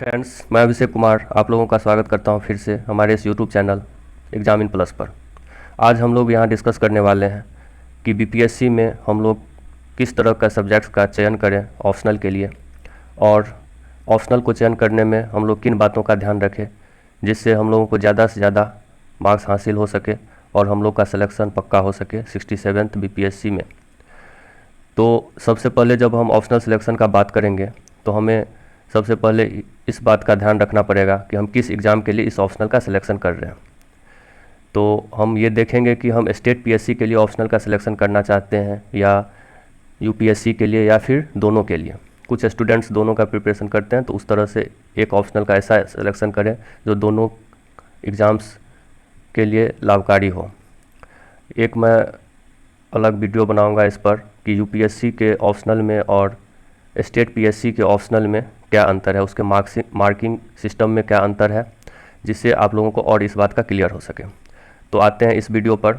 Friends, मैं अभिषेक कुमार आप लोगों का स्वागत करता हूं फिर से हमारे इस YouTube channel exam in plus पर। आज हम लोग यहां डिस्कस करने वाले हैं कि बीपीएससी में हम लोग किस तरह का सब्जेक्ट्स का चयन करें ऑप्शनल के लिए, और ऑप्शनल को चयन करने में हम लोग किन बातों का ध्यान रखें जिससे हम लोगों को ज़्यादा से ज़्यादा मार्क्स हासिल हो सके और हम लोग का सिलेक्शन पक्का हो सके 67th बीपीएससी में। तो सबसे पहले जब हम ऑप्शनल सिलेक्शन का बात करेंगे तो हमें सबसे पहले इस बात का ध्यान रखना पड़ेगा कि हम किस एग्ज़ाम के लिए इस ऑप्शनल का सिलेक्शन कर रहे हैं। तो हम ये देखेंगे कि हम स्टेट पीएससी के लिए ऑप्शनल का सिलेक्शन करना चाहते हैं या यूपीएससी के लिए या फिर दोनों के लिए। कुछ स्टूडेंट्स दोनों का प्रिपरेशन करते हैं, तो उस तरह से एक ऑप्शनल का ऐसा सिलेक्शन करें जो दोनों एग्ज़ाम्स के लिए लाभकारी हो। एक मैं अलग वीडियो बनाऊंगा इस पर कि यूपीएससी के ऑप्शनल में और स्टेट पीएससी के ऑप्शनल में क्या अंतर है, उसके मार्किंग सिस्टम में क्या अंतर है, जिससे आप लोगों को और इस बात का क्लियर हो सके। तो आते हैं इस वीडियो पर।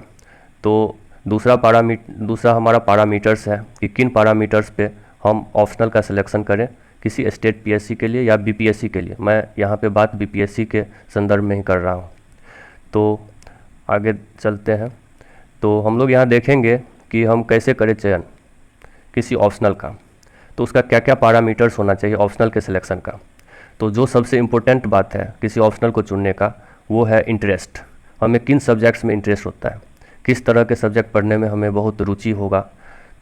तो दूसरा हमारा पैरामीटर्स है कि किन पैरामीटर्स पे हम ऑप्शनल का सिलेक्शन करें किसी स्टेट पीएससी के लिए या बीपीएससी के लिए। मैं यहाँ पे बात बीपीएससी के संदर्भ में ही कर रहा हूँ। तो आगे चलते हैं। तो हम लोग यहाँ देखेंगे कि हम कैसे करें चयन किसी ऑप्शनल का, तो उसका क्या क्या पैरामीटर्स होना चाहिए ऑप्शनल के सिलेक्शन का। तो जो सबसे इम्पोर्टेंट बात है किसी ऑप्शनल को चुनने का वो है इंटरेस्ट। हमें किन सब्जेक्ट्स में इंटरेस्ट होता है, किस तरह के सब्जेक्ट पढ़ने में हमें बहुत रुचि होगा,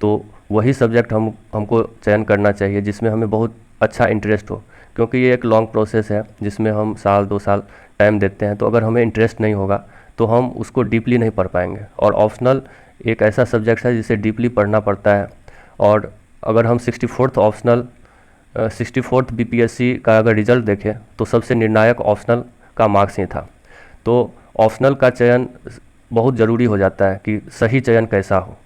तो वही सब्जेक्ट हमको चयन करना चाहिए जिसमें हमें बहुत अच्छा इंटरेस्ट हो। क्योंकि ये एक लॉन्ग प्रोसेस है जिसमें हम साल 2 साल टाइम देते हैं, तो अगर हमें इंटरेस्ट नहीं होगा तो हम उसको डीपली नहीं पढ़ पाएंगे। और ऑप्शनल एक ऐसा सब्जेक्ट है जिसे डीपली पढ़ना पड़ता है। और अगर हम 64th बीपीएससी का अगर रिजल्ट देखें तो सबसे निर्णायक ऑप्शनल का मार्क्स ही था। तो ऑप्शनल का चयन बहुत ज़रूरी हो जाता है कि सही चयन कैसा हो।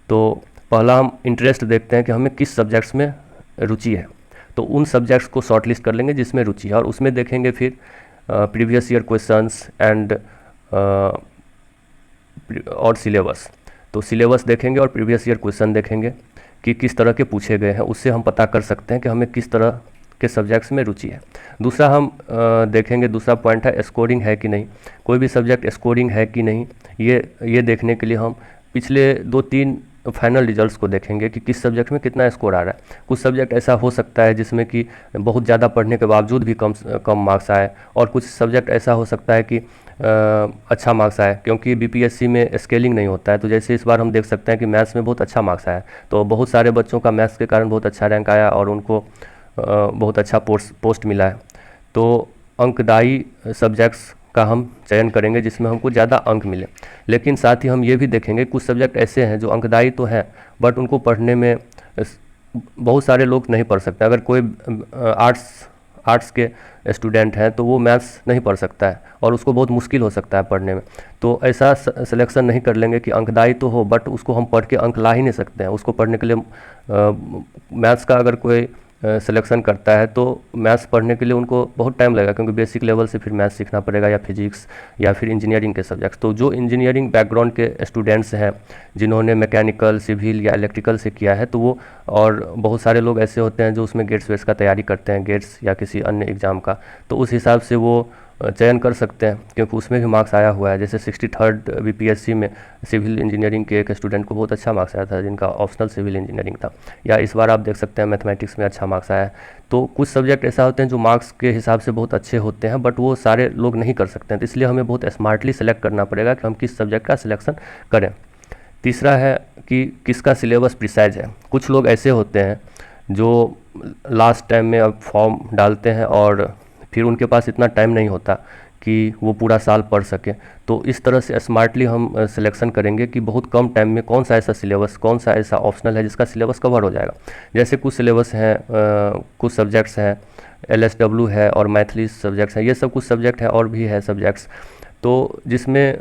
तो पहला हम इंटरेस्ट देखते हैं कि हमें किस सब्जेक्ट्स में रुचि है, तो उन सब्जेक्ट्स को शॉर्ट लिस्ट कर लेंगे जिसमें रुचि है, और उसमें देखेंगे फिर प्रीवियस ईयर क्वेश्चंस एंड और सिलेबस। तो सिलेबस देखेंगे और प्रीवियस ईयर क्वेश्चन देखेंगे कि किस तरह के पूछे गए हैं, उससे हम पता कर सकते हैं कि हमें किस तरह के सब्जेक्ट्स में रुचि है। दूसरा हम देखेंगे, दूसरा पॉइंट है स्कोरिंग है कि नहीं, कोई भी सब्जेक्ट स्कोरिंग है कि नहीं। ये देखने के लिए हम पिछले 2-3 फाइनल रिजल्ट्स को देखेंगे कि किस सब्जेक्ट में कितना स्कोर आ रहा है। कुछ सब्जेक्ट ऐसा हो सकता है जिसमें कि बहुत ज़्यादा पढ़ने के बावजूद भी कम मार्क्स आए, और कुछ सब्जेक्ट ऐसा हो सकता है कि अच्छा मार्क्स आए, क्योंकि बीपीएससी में स्केलिंग नहीं होता है। तो जैसे इस बार हम देख सकते हैं कि मैथ्स में बहुत अच्छा मार्क्स आया, तो बहुत सारे बच्चों का मैथ्स के कारण बहुत अच्छा रैंक आया और उनको बहुत अच्छा पोस्ट मिला है। तो अंकदायी सब्जेक्ट्स का हम चयन करेंगे जिसमें हमको ज़्यादा अंक मिले। लेकिन साथ ही हम ये भी देखेंगे कुछ सब्जेक्ट ऐसे हैं जो अंकदायी तो हैं बट उनको पढ़ने में बहुत सारे लोग नहीं पढ़ सकते। अगर कोई आर्ट्स के स्टूडेंट हैं तो वो मैथ्स नहीं पढ़ सकता है और उसको बहुत मुश्किल हो सकता है पढ़ने में। तो ऐसा सिलेक्शन नहीं कर लेंगे कि अंकदायी तो हो बट उसको हम पढ़ के अंक ला ही नहीं सकते हैं। उसको पढ़ने के लिए मैथ्स का अगर कोई सिलेक्शन करता है तो मैथ्स पढ़ने के लिए उनको बहुत टाइम लगेगा, क्योंकि बेसिक लेवल से फिर मैथ्स सीखना पड़ेगा या फिजिक्स या फिर इंजीनियरिंग के सब्जेक्ट्स। तो जो इंजीनियरिंग बैकग्राउंड के स्टूडेंट्स हैं जिन्होंने मैकेनिकल, सिविल या इलेक्ट्रिकल से किया है, तो वो, और बहुत सारे लोग ऐसे होते हैं जो उसमें गेट्स वेट्स का तैयारी करते हैं, गेट्स या किसी अन्य एग्ज़ाम का, तो उस हिसाब से वो चयन कर सकते हैं क्योंकि उसमें भी मार्क्स आया हुआ है। जैसे 63rd बीपीएससी में सिविल इंजीनियरिंग के एक स्टूडेंट को बहुत अच्छा मार्क्स आया था जिनका ऑप्शनल सिविल इंजीनियरिंग था, या इस बार आप देख सकते हैं मैथमेटिक्स में अच्छा मार्क्स आया है। तो कुछ सब्जेक्ट ऐसा होते हैं जो मार्क्स के हिसाब से बहुत अच्छे होते हैं बट वो सारे लोग नहीं कर सकते हैं, तो इसलिए हमें बहुत स्मार्टली सेलेक्ट करना पड़ेगा कि हम किस सब्जेक्ट का सिलेक्शन करें। तीसरा है कि किसका सिलेबस प्रिसाइज है। कुछ लोग ऐसे होते हैं जो लास्ट टाइम में अब फॉर्म डालते हैं और फिर उनके पास इतना टाइम नहीं होता कि वो पूरा साल पढ़ सके। तो इस तरह से स्मार्टली हम सिलेक्शन करेंगे कि बहुत कम टाइम में कौन सा ऐसा सिलेबस, कौन सा ऐसा ऑप्शनल है जिसका सिलेबस कवर हो जाएगा। जैसे कुछ सिलेबस हैं, कुछ सब्जेक्ट्स हैं, LSW है और मैथिली सब्जेक्ट्स हैं, ये सब कुछ सब्जेक्ट है और भी है सब्जेक्ट्स, तो जिसमें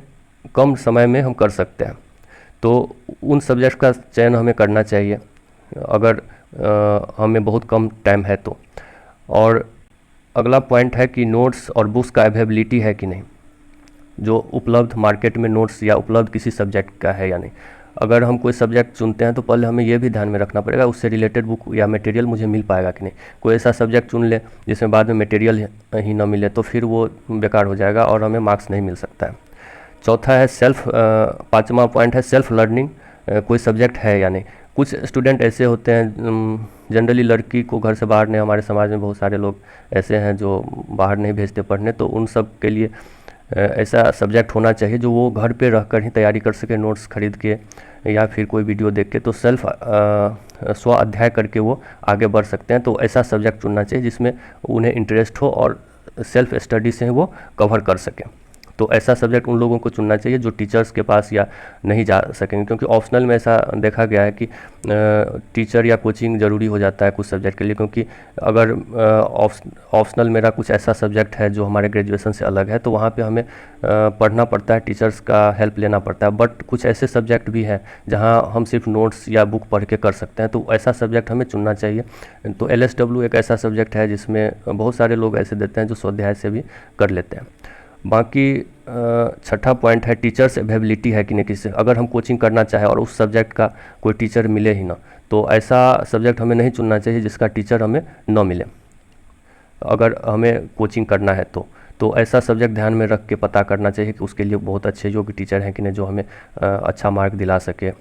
कम समय में हम कर सकते हैं। तो उन सब्जेक्ट का चयन हमें करना चाहिए अगर हमें बहुत कम टाइम है तो। और अगला पॉइंट है कि नोट्स और बुक्स का अवेलेबिलिटी है कि नहीं, जो उपलब्ध मार्केट में नोट्स या उपलब्ध किसी सब्जेक्ट का है या नहीं। अगर हम कोई सब्जेक्ट चुनते हैं तो पहले हमें ये भी ध्यान में रखना पड़ेगा उससे रिलेटेड बुक या मटेरियल मुझे मिल पाएगा कि नहीं। कोई ऐसा सब्जेक्ट चुन ले जिसमें बाद में मटेरियल ही ना मिले तो फिर वो बेकार हो जाएगा और हमें मार्क्स नहीं मिल सकता है। चौथा है पाँचवा पॉइंट है सेल्फ लर्निंग, कोई सब्जेक्ट है या नहीं। कुछ स्टूडेंट ऐसे होते हैं, जनरली लड़की को घर से बाहर नहीं, हमारे समाज में बहुत सारे लोग ऐसे हैं जो बाहर नहीं भेजते पढ़ने, तो उन सब के लिए ऐसा सब्जेक्ट होना चाहिए जो वो घर पे रहकर ही तैयारी कर सके, नोट्स खरीद के या फिर कोई वीडियो देख के, तो सेल्फ स्व अध्याय करके वो आगे बढ़ सकते हैं। तो ऐसा सब्जेक्ट चुनना चाहिए जिसमें उन्हें इंटरेस्ट हो और सेल्फ स्टडी से वो कवर कर सकें। तो ऐसा सब्जेक्ट उन लोगों को चुनना चाहिए जो टीचर्स के पास या नहीं जा सकेंगे, क्योंकि ऑप्शनल में ऐसा देखा गया है कि टीचर या कोचिंग ज़रूरी हो जाता है कुछ सब्जेक्ट के लिए, क्योंकि अगर ऑप्शनल मेरा कुछ ऐसा सब्जेक्ट है जो हमारे ग्रेजुएशन से अलग है तो वहाँ पे हमें पढ़ना पड़ता है, टीचर्स का हेल्प लेना पड़ता है। बट कुछ ऐसे सब्जेक्ट भी हैं जहाँ हम सिर्फ नोट्स या बुक पढ़ के कर सकते हैं, तो ऐसा सब्जेक्ट हमें चुनना चाहिए। तो LSW एक ऐसा सब्जेक्ट है जिसमें बहुत सारे लोग ऐसे देते हैं जो स्वाध्याय से भी कर लेते हैं। बाकी छठा पॉइंट है टीचर्स अवेलेबिलिटी है कि नहीं किसी, अगर हम कोचिंग करना चाहें और उस सब्जेक्ट का कोई टीचर मिले ही ना, तो ऐसा सब्जेक्ट हमें नहीं चुनना चाहिए जिसका टीचर हमें न मिले अगर हमें कोचिंग करना है तो ऐसा सब्जेक्ट ध्यान में रख के पता करना चाहिए कि उसके लिए बहुत अच्छे योग्य टीचर हैं कि नहीं जो हमें अच्छा मार्क दिला सके।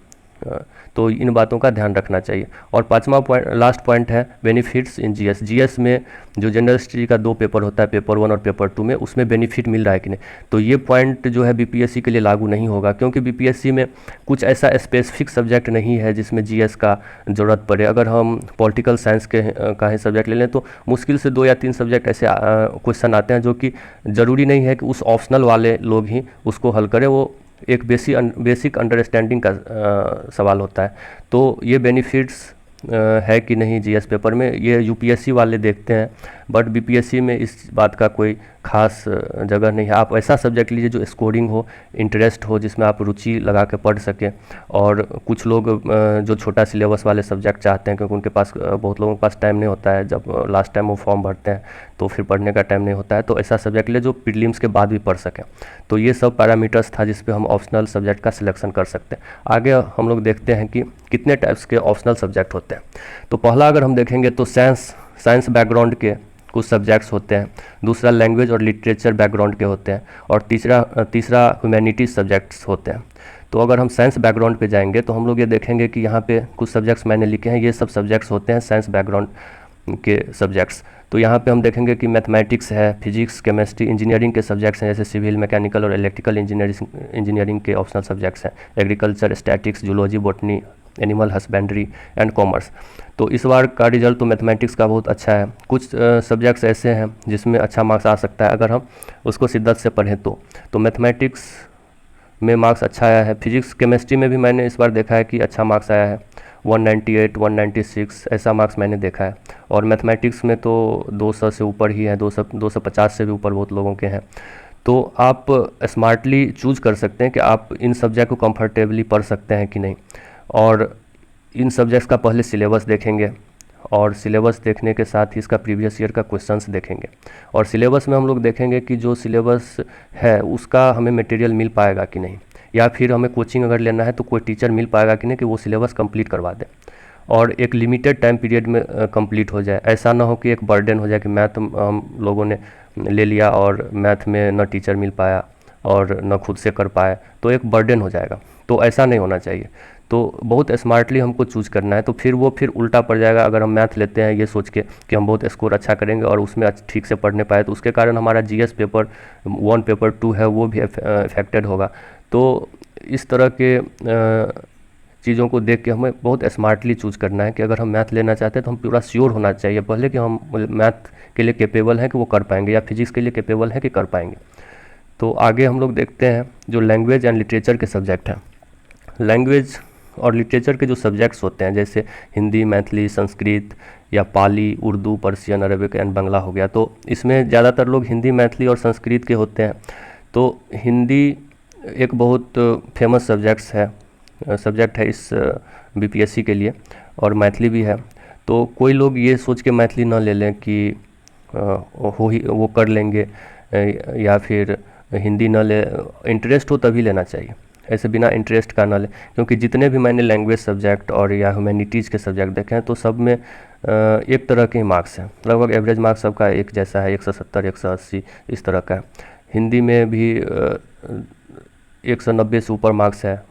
तो इन बातों का ध्यान रखना चाहिए। और पांचवा पॉइंट, लास्ट पॉइंट है बेनिफिट्स इन जीएस में जो जनरल हिस्ट्री का 2 पेपर होता है, पेपर 1 और पेपर 2 में, उसमें बेनिफिट मिल रहा है कि नहीं। तो ये पॉइंट जो है बीपीएससी के लिए लागू नहीं होगा, क्योंकि बीपीएससी में कुछ ऐसा स्पेसिफिक सब्जेक्ट नहीं है जिसमें जीएस का ज़रूरत पड़े। अगर हम पॉलिटिकल साइंस के का ही सब्जेक्ट ले लें तो मुश्किल से 2 या 3 सब्जेक्ट ऐसे क्वेश्चन आते हैं जो कि ज़रूरी नहीं है कि उस ऑप्शनल वाले लोग ही उसको हल करें, वो एक बेसिक अंडरस्टैंडिंग का सवाल होता है। तो ये बेनिफिट्स है कि नहीं जीएस पेपर में, ये यूपीएससी वाले देखते हैं, बट बीपीएससी में इस बात का कोई खास जगह नहीं है। आप ऐसा सब्जेक्ट लीजिए जो स्कोरिंग हो, इंटरेस्ट हो, जिसमें आप रुचि लगा के पढ़ सकें। और कुछ लोग जो छोटा सिलेबस वाले सब्जेक्ट चाहते हैं, क्योंकि उनके पास बहुत लोगों के पास टाइम नहीं होता है, जब लास्ट टाइम वो फॉर्म भरते हैं तो फिर पढ़ने का टाइम नहीं होता है, तो ऐसा सब्जेक्ट ले जो प्रीलिम्स के बाद भी पढ़ सकें। तो ये सब पैरामीटर्स था जिस पे हम ऑप्शनल सब्जेक्ट का सिलेक्शन कर सकते हैं। आगे हम लोग देखते हैं कि कितने टाइप्स के ऑप्शनल सब्जेक्ट होते हैं। तो पहला अगर हम देखेंगे तो साइंस बैकग्राउंड के कुछ सब्जेक्ट्स होते हैं, दूसरा लैंग्वेज और लिटरेचर बैकग्राउंड के होते हैं, और तीसरा ह्यूमैनिटीज सब्जेक्ट्स होते हैं। तो अगर हम साइंस बैकग्राउंड पे जाएंगे तो हम लोग ये देखेंगे कि यहाँ पे कुछ सब्जेक्ट्स मैंने लिखे हैं, ये सब सब्जेक्ट्स होते हैं साइंस बैकग्राउंड के सब्जेक्ट्स। तो यहाँ पे हम देखेंगे कि मैथमेटिक्स है, फिजिक्स, केमिस्ट्री, इंजीनियरिंग के सब्जेक्ट्स हैं, जैसे सिविल, मैकेनिकल और इलेक्ट्रिकल इंजीनियरिंग के ऑप्शनल सब्जेक्ट्स हैं, agriculture, statics, zoology, botany, animal husbandry and commerce. तो इस बार का रिजल्ट तो मैथमेटिक्स का बहुत अच्छा है। कुछ सब्जेक्ट्स ऐसे हैं जिसमें अच्छा मार्क्स आ सकता है अगर हम उसको शिद्दत से पढ़ें तो मैथमेटिक्स में मार्क्स अच्छा आया है। फिजिक्स, केमिस्ट्री में भी मैंने इस बार देखा है कि अच्छा मार्क्स आया है, 198, 196 ऐसा मार्क्स मैंने देखा है। और मैथमेटिक्स में तो 200 से ऊपर ही है, 250 से भी ऊपर बहुत लोगों के हैं। तो आप स्मार्टली चूज़ कर सकते हैं कि आप इन सब्जेक्ट को कंफर्टेबली पढ़ सकते हैं कि नहीं। और इन सब्जेक्ट्स का पहले सिलेबस देखेंगे, और सिलेबस देखने के साथ ही इसका प्रीवियस ईयर का क्वेश्चंस देखेंगे। और सिलेबस में हम लोग देखेंगे कि जो सिलेबस है उसका हमें मटेरियल मिल पाएगा कि नहीं, या फिर हमें कोचिंग अगर लेना है तो कोई टीचर मिल पाएगा कि नहीं कि वो सिलेबस कंप्लीट करवा दे, और एक लिमिटेड टाइम पीरियड में कंप्लीट हो जाए। ऐसा ना हो कि एक बर्डन हो जाए कि मैथ हम लोगों ने ले लिया और मैथ में न टीचर मिल पाया और न खुद से कर पाए, तो एक बर्डन हो जाएगा। तो ऐसा नहीं होना चाहिए। तो बहुत स्मार्टली हमको चूज़ करना है, तो फिर उल्टा पड़ जाएगा अगर हम मैथ लेते हैं ये सोच के कि हम बहुत स्कोर अच्छा करेंगे और उसमें ठीक से पढ़ने पाए, तो उसके कारण हमारा जीएस पेपर 1 पेपर 2 है वो भी अफेक्टेड होगा। तो इस तरह के चीज़ों को देख के हमें बहुत स्मार्टली चूज़ करना है कि अगर हम मैथ लेना चाहते हैं तो हम पूरा श्योर होना चाहिए पहले कि हम मैथ के लिए कैपेबल हैं कि वो कर पाएंगे, या फिजिक्स के लिए कैपेबल हैं कि कर पाएंगे। तो आगे हम लोग देखते हैं जो लैंग्वेज एंड लिटरेचर के सब्जेक्ट हैं। लैंग्वेज और लिटरेचर के जो सब्जेक्ट्स होते हैं, जैसे हिंदी, मैथिली, संस्कृत या Pali, Urdu, Persian, Arabic and Bangla हो गया, तो इसमें ज़्यादातर लोग हिंदी, मैथिली और संस्कृत के होते हैं। तो हिंदी एक बहुत फेमस सब्जेक्ट है इस बीपीएससी के लिए, और मैथिली भी है। तो कोई लोग ये सोच के मैथिली ना ले लें कि वो कर लेंगे, या फिर हिंदी ना ले, इंटरेस्ट हो तभी लेना चाहिए। ऐसे बिना इंटरेस्ट का ना लें, क्योंकि जितने भी मैंने लैंग्वेज सब्जेक्ट और या ह्यूमैनिटीज़ के सब्जेक्ट देखे हैं तो सब में एक तरह के ही मार्क्स हैं, लगभग एवरेज मार्क्स सबका एक जैसा है, 170 180 इस तरह का है। हिंदी में भी 190 से ऊपर मार्क्स है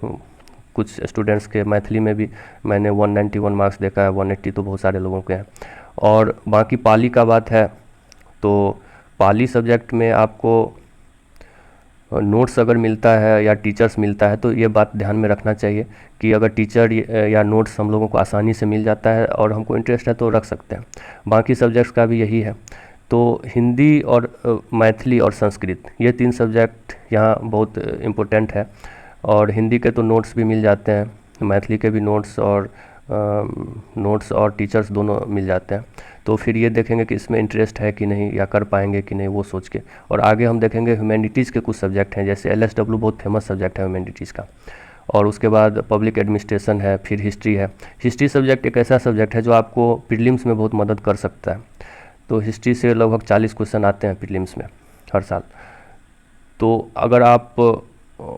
कुछ स्टूडेंट्स के। मैथिली में भी मैंने 191 मार्क्स देखा है, 180 तो बहुत सारे लोगों के हैं। और बाकी पाली का बात है तो पाली सब्जेक्ट में आपको नोट्स अगर मिलता है या टीचर्स मिलता है तो ये बात ध्यान में रखना चाहिए कि अगर टीचर या नोट्स हम लोगों को आसानी से मिल जाता है और हमको इंटरेस्ट है तो रख सकते हैं। बाकी सब्जेक्ट्स का भी यही है। तो हिंदी और मैथिली और संस्कृत ये 3 सब्जेक्ट यहाँ बहुत इम्पोर्टेंट है। और हिंदी के तो नोट्स भी मिल जाते हैं, मैथिली के भी नोट्स और टीचर्स दोनों मिल जाते हैं। तो फिर ये देखेंगे कि इसमें इंटरेस्ट है कि नहीं या कर पाएंगे कि नहीं वो सोच के। और आगे हम देखेंगे ह्यूमैनिटीज़ के कुछ सब्जेक्ट हैं, जैसे LSW बहुत फेमस सब्जेक्ट है ह्यूमैनिटीज़ का। और उसके बाद पब्लिक एडमिनिस्ट्रेशन है, फिर हिस्ट्री है। हिस्ट्री सब्जेक्ट एक ऐसा सब्जेक्ट है जो आपको प्रीलिम्स में बहुत मदद कर सकता है। तो हिस्ट्री से लगभग 40 क्वेश्चन आते हैं प्रीलिम्स में हर साल। तो अगर आप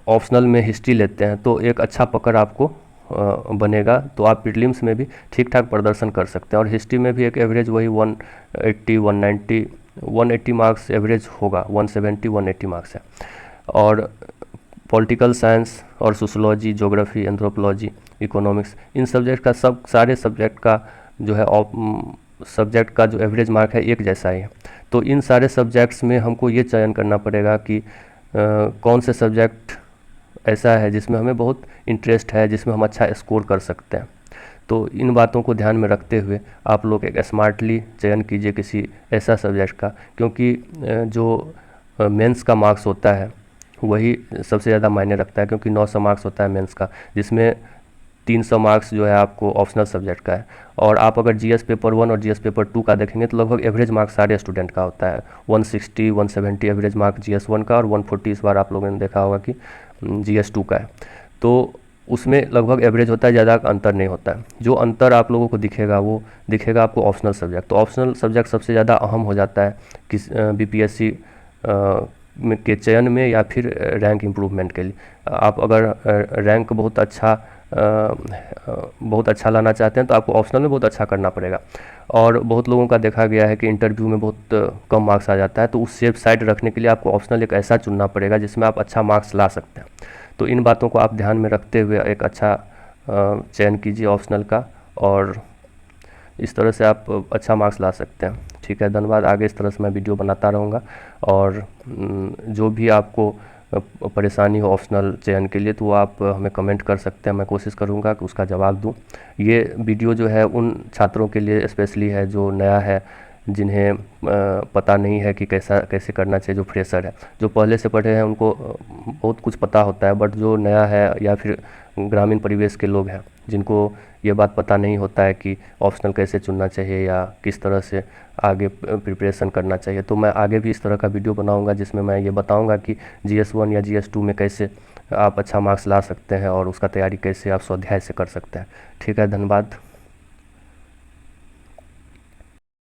ऑप्शनल में हिस्ट्री लेते हैं तो एक अच्छा पकड़ आपको बनेगा, तो आप प्रीलिम्स में भी ठीक ठाक प्रदर्शन कर सकते हैं। और हिस्ट्री में भी एक एवरेज वही 180 190 180 मार्क्स एवरेज होगा, 170 180 मार्क्स है। और पॉलिटिकल साइंस और सोशोलॉजी, ज्योग्राफी, एंथ्रोपोलॉजी, इकोनॉमिक्स, इन सब्जेक्ट का सारे सब्जेक्ट का जो है सब्जेक्ट का जो एवरेज मार्क है एक जैसा ही है। तो इन सारे सब्जेक्ट्स में हमको ये चयन करना पड़ेगा कि कौन से सब्जेक्ट ऐसा है जिसमें हमें बहुत इंटरेस्ट है, जिसमें हम अच्छा स्कोर कर सकते हैं। तो इन बातों को ध्यान में रखते हुए आप लोग एक स्मार्टली चयन कीजिए किसी ऐसा सब्जेक्ट का, क्योंकि जो मेंस का मार्क्स होता है वही सबसे ज़्यादा मायने रखता है, क्योंकि 900 मार्क्स होता है मेंस का, जिसमें 300 मार्क्स जो है आपको ऑप्शनल सब्जेक्ट का है। और आप अगर जीएस पेपर 1 और जीएस पेपर 2 का देखेंगे तो लगभग एवरेज मार्क्स सारे स्टूडेंट का होता है, 160 170 एवरेज मार्क जीएस 1 का और 140 इस बार आप लोगों ने देखा होगा कि जीएस 2 का है। तो उसमें लगभग एवरेज होता है, ज़्यादा अंतर नहीं होता है। जो अंतर आप लोगों को दिखेगा वो दिखेगा आपको ऑप्शनल सब्जेक्ट। तो ऑप्शनल सब्जेक्ट सबसे ज़्यादा अहम हो जाता है किस बीपीएससी के चयन में या फिर रैंक इम्प्रूवमेंट के लिए। आप अगर रैंक बहुत अच्छा लाना चाहते हैं तो आपको ऑप्शनल में बहुत अच्छा करना पड़ेगा। और बहुत लोगों का देखा गया है कि इंटरव्यू में बहुत कम मार्क्स आ जाता है, तो उस सेफ साइड रखने के लिए आपको ऑप्शनल एक ऐसा चुनना पड़ेगा जिसमें आप अच्छा मार्क्स ला सकते हैं। तो इन बातों को आप ध्यान में रखते हुए एक अच्छा चयन कीजिए ऑप्शनल का, और इस तरह से आप अच्छा मार्क्स ला सकते हैं। ठीक है, धन्यवाद। आगे इस तरह से मैं वीडियो बनाता रहूँगा। और जो भी आपको परेशानी हो ऑप्शनल चयन के लिए तो आप हमें कमेंट कर सकते हैं, मैं कोशिश करूँगा कि उसका जवाब दूँ। ये वीडियो जो है उन छात्रों के लिए स्पेशली है जो नया है, जिन्हें पता नहीं है कि कैसे करना चाहिए, जो फ्रेशर है। जो पहले से पढ़े हैं उनको बहुत कुछ पता होता है, बट जो नया है या फिर ग्रामीण परिवेश के लोग हैं जिनको ये बात पता नहीं होता है कि ऑप्शनल कैसे चुनना चाहिए या किस तरह से आगे प्रिपरेशन करना चाहिए। तो मैं आगे भी इस तरह का वीडियो बनाऊंगा जिसमें मैं ये बताऊंगा कि GS1 या GS2 में कैसे आप अच्छा मार्क्स ला सकते हैं और उसका तैयारी कैसे आप स्वाध्याय से कर सकते हैं। ठीक है, धन्यवाद।